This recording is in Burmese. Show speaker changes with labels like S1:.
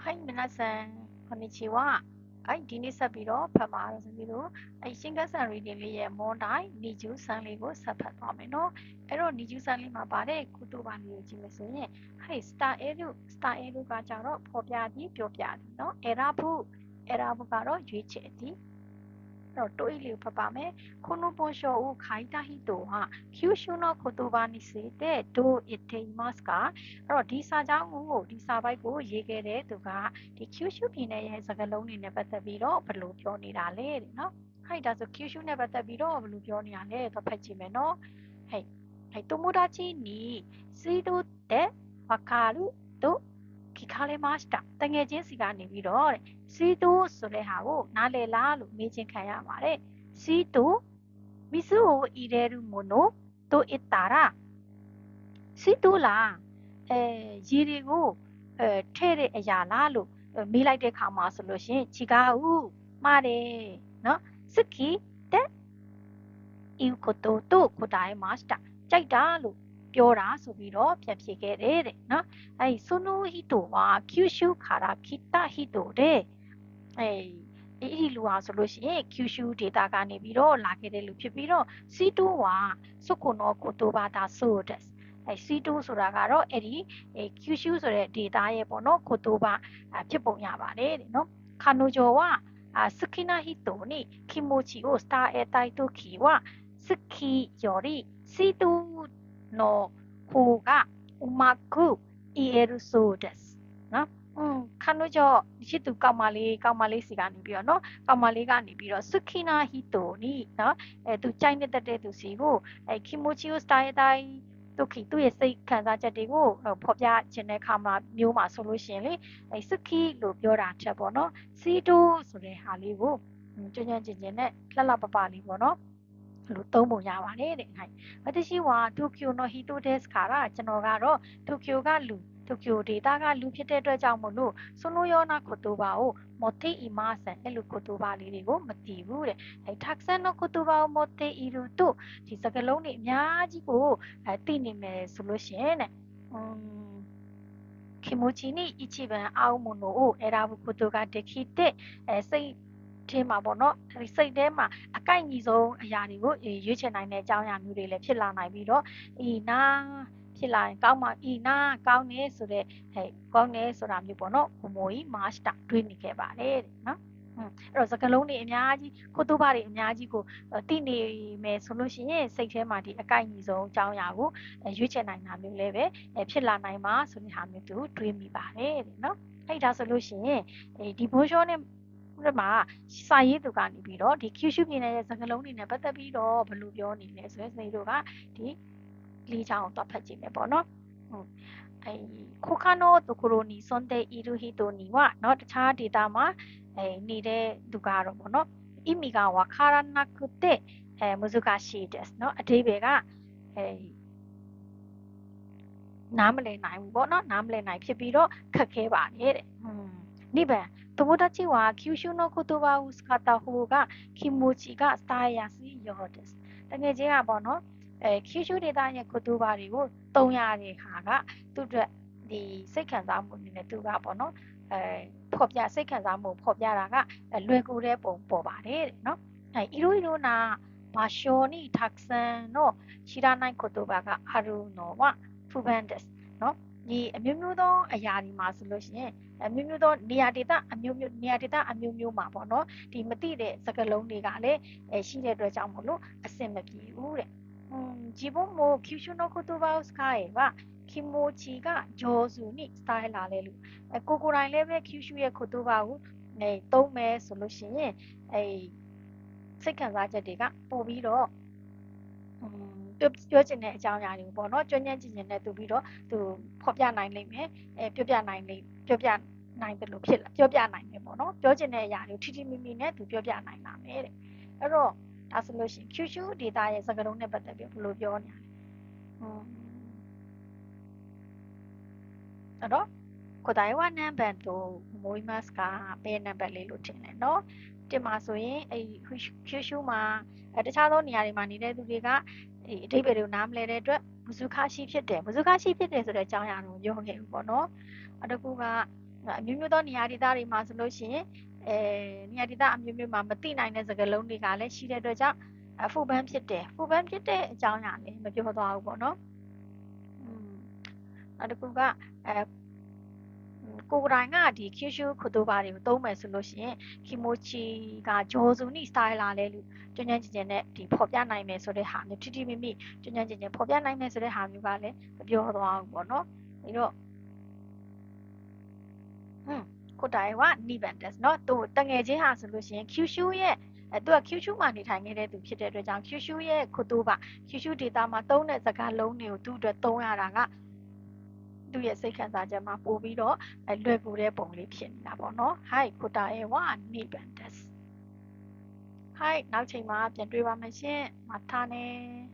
S1: はい皆さんこんにちははいဒီနေ့ဆက်ပြီးတော့ဖတ်ပါရစေပြီးတော့ရှင်းကဆန် reading လေးရဲ့မွန်တိုင်းနီကျူးဆန်လေးကိုဆက်ဖတ်သွားမယ်နော်အဲ့တော့နီကျူးဆန်လေးမှာပါတဲ့ကုတူပါလေးကိုကြည့်မယ်ဆိုရင်ဟဲ့ star arrow ကကြတော့ဖော်ပြသည်ပြောပြသည်နော်အဲ့ဒါဘူးကတော့ရွေးချယ်သည်တော့တိုးလေးကိုဖတ်ပါမယ်この文章を書いた人は九州の言葉についてどう言っていますかအဲ့တော့ဒီစာကြောင်းကိုဒီစာပိုက်ကိုရေးခဲ့တဲ့သူကဒီ九州ပြည်နယ်ရဲ့စကားလုံးတွေနဲ့ပတ်သက်ပြီးတော့ဘယ်လိုပြောနေတာလဲတဲ့နော်ဟဲ့ဒါဆို九州နဲ့ပတ်သက်ပြီးတော့ဘယ်လိုပြောနေတာလဲတော့ဖတ်ကြည့်မယ်နော်ဟဲ့友達に水道ってわかると聞かれましたတငယ်ချင်းစီကနေပြီးတော့စီတိုးဆိုတဲ့ဟာကိုနားလည်လားလို့မေးချင်ခံရပါတယ်စီတိုး水を入れるものと言ったらစီတိုးလားရေတွေကိုထည့်တဲ့အရာလားလို့မေးလိုက်တဲ့ခါမှာဆိုလို့ရှိရင်違うမှားတယ်နော်好きっていうことと答えましたကြိုက်တာလို့ပြောတာဆိုပြီးတော့ပြန်ဖြေခဲ့တယ်တဲ့နော်その人は九州から来た人でဒီလူဟာဆိုလို့ရှိရင်九州ဒေတာကနေပြီးတော့လာခဲ့တဲ့လူဖြစ်ပြီးတော့စီတိုးはそこの言葉だそうですစီတိုးဆိုတာကတော့အဲ့ဒီ九州ဆိုတဲ့ဒေတာရဲ့ပေါ့နော်言葉ဖြစ်ပုံရပါတယ်တဲ့နော်彼女は好きな人に気持ちを伝えたいときは好きよりシートの方がうまく言えるそうですနော်彼女ရှိသူကောက်မလေးစီကနေပြီးတော့နော်ကောက်မလေးကနေပြီးတော့好きな人にနော်သူကြိုက်နေတဲ့သူစီကို気持ちを伝えたいသူရဲ့စိတ်ခံစားချက်တွေကိုဖော်ပြခြင်းတဲ့ခါမှာမျိုးမှာဆိုလို့ရှိရင်လေ好きလို့ပြောတာချက်ပေါ့နော်စီတိုဆိုတဲ့ဟာလေးကိုကျွမ်းကျင်နဲ့လှလှပပလေးပေါ့နော်လို့သုံးပုံရပါတယ်တဲ့はい私は東京の人ですからကျွန်တော်ကတော့東京ကလူ東京ဒေတာကလူဖြစ်တဲ့အတွက်ကြောင့်မို့လို့そのような言葉を持っていませんအဲ့လို言葉လေးတွေကိုမသိဘူးတဲ့たくさんの言葉を持っているとဒီစကားလုံးတွေအများကြီးကိုသိနေမယ်ဆိုလို့ရှိရင်တဲ့気持ちに一番合うものを選ぶことができてစိတ်ထဲမှာပေါ့နော်စိတ်ထဲမှာအကိုက်ညီဆုံးအရာတွေကိုရွေးချယ်နိုင်တဲ့အကြောင်းအရာမျိုးတွေလည်းဖြစ်လာနိုင်ပြီးတော့ဖြစ်လာရင်ကောင်းမှကောင်းနေဆိုတဲ့ကောင်းနေဆိုတာမျိုးပေါ့နော်ကိုမိုးကြီးမာစတာတွေးနေခဲ့ပါတယ်တဲ့နော်အဲ့တော့စကားလုံးတွေအများကြီးကိုတိုးပါတွေအများကြီးကိုသိနေမယ်ဆိုလို့ရှိရင်စိတ်ထဲမှာဒီအကိုက်ညီဆုံးအကြောင်းအရာကိုရွေးချယ်နိုင်တာမျိုးလည်းပဲဖြစ်လာနိုင်မှာဆိုတဲ့ဟာမျိုးသူတွေးမိပါတယ်တဲ့နော်အဲ့ဒါဆိုလို့ရှိရင်ဒီဘိုးရှောနဲ့ဒီမှာစာရေးသူကနေပြီးတော့ဒီကျူရှုပြည်နယ်ရဲ့စကားလုံးတွေနဲ့ပတ်သက်ပြီးတော့ဘယ်လိုပြောနေလဲဆိုရင်စနေတို့ကဒီလေးချောင်းကိုတော့ဖတ်ကြည့်မယ်ပေါ့နော်他のところに住んでいる人にはเนาะတခြားဒေတာမှာနေတဲ့သူကတော့ပေါ့နော်意味がわからなくて難しいですเนาะအဓိပ္ပာယ်ကနားမလည်နိုင်ဘူးပေါ့နော်နားမလည်နိုင်ဖြစ်ပြီးတော့ခက်ခဲပါတယ်တဲ့2番友達は九州の言葉を使った方が気持ちが伝えやすいようですတကယ်ကြီးကပေါ့နော်九州ဒေသရဲ့言葉တွေကိုသုံးရတဲ့ခါကသူ့အတွက်ဒီစိတ်ခံစားမှုအနေနဲ့သူကပေါ့နော်ဖော်ပြစိတ်ခံစားမှုဖော်ပြတာကလွယ်ကူတဲ့ပုံပေါ်ပါတယ်တဲ့နော်いろいろな場所にたくさんの知らない言葉があるのは不便ですနော်ဒီအမျိုးမျိုးသောအရာတွေမှာဆိုလို့ရှိရင်အမျိုးမျိုးသောနေရာဒေသအမျိုးမျိုးမှာပေါ့နော်ဒီမသိတဲ့စကားလုံးတွေကလည်းရှိတဲ့အတွက်ကြောင့်မို့လို့အဆင်မပြေဘူးတဲ့自分も九州の言葉を使えば気持ちが上手に伝えられるကိုယ်တိုင်လည်းပဲ九州ရဲ့言葉ကိုသုံးမယ်ဆိုလို့ရှိရင်စိတ်ခံစားချက်တွေကပို့ပြီးတော့ပြောချင်တဲ့အကြောင်းအရာတွေပေါ့နော်ကျွမ်းကျင်နဲ့သူပြီးတော့သူဖော်ပြနိုင်လိမ့်မယ်ပြောပြနိုင်တယ်လို့ဖြစ်လာပြောပြနိုင်တယ်ပေါ့နော်ပြောချင်တဲ့အရာတွေထိထိမိမိနဲ့သူပြောပြနိုင်လာမယ်တဲ့အဲ့တော့ဒါဆိုလို့ရှိရင် QQ ဒေတာရဲ့စကားလုံးနဲ့ပတ်သက်ပြီးဘယ်လိုပြောနေလဲအဲ့တော့答えは何番と思いますかဘယ်နံပါတ်လေးလို့ထင်လဲเนาะဒီမှာဆိုရင်QQ မှာတခြားသောနေရာတွေမှာနေတဲ့သူတွေကအဓိပ္ပာယ်တွေကိုနားမလည်တဲ့အတွက်မဇုခရှိဖြစ်တယ်ဆိုတဲ့အကြောင်းအရာကိုပြောခဲ့ဘူးပေါ့နော်တကူက အမျိုးမျိုးသောနေရာဒေသတွေမှာဆိုလို့ရှိရင်နေရာဒေသအမျိုးမျိုးမှာမသိနိုင်တဲ့စကားလုံးတွေကလည်းရှိတဲ့အတွက်ကြောင့်ဖူပန်းဖြစ်တယ်ဖူပန်းဖြစ်တဲ့အကြောင်းအရာလည်းမပြောသွားဘူးပေါ့နော်နောက်တစ်ခုကကိုယ်တိုင်ကဒီ Kyushu ခုတိုဘာတွေကိုသုံးမယ်ဆိုလို့ရှိရင် Kimochi ကဂျော်ဇူနီ style လာလဲလူကျွမ်းကျွမ်းကျင်ကျင်နဲ့ဒီဖော်ပြနိုင်မယ်ဆိုတဲ့ဟာမျိုးထိထိမိမိကျွမ်းကျွမ်းကျင်ကျင်ဖော်ပြနိုင်မယ်ဆိုတဲ့ဟာမျိုးကလည်းမပြောသွားဘူးပေါ့နော်ပြီးတော့ကိုတိုင်ဝနိဗန်တက်เนาะသူတငယ်ချင်းဟာဆိုလို့ရှိရင် Kyushu ရဲ့သူက Kyushu မှာနေထိုင်နေတဲ့သူဖြစ်တဲ့အတွက်ကြောင့် Kyushu ရဲ့ခုတိုဘာ Kyushu ဒေတာမှာသုံးတဲ့စကားလုံးတွေကိုသူ့အတွက်သုံးရတာကသူ့ရဲ့စိတ်ခံစားချက်မှာပို့ပြီးတော့လွယ်ကူတဲ့ပုံလေးဖြစ်နေတာပေါ့နော် Hi ကိုတိုင်ဝနိဗန်တက် Hi နောက်ချိန်မှာပြန်တွေ့ပါမယ်ရှင်မထားနဲ့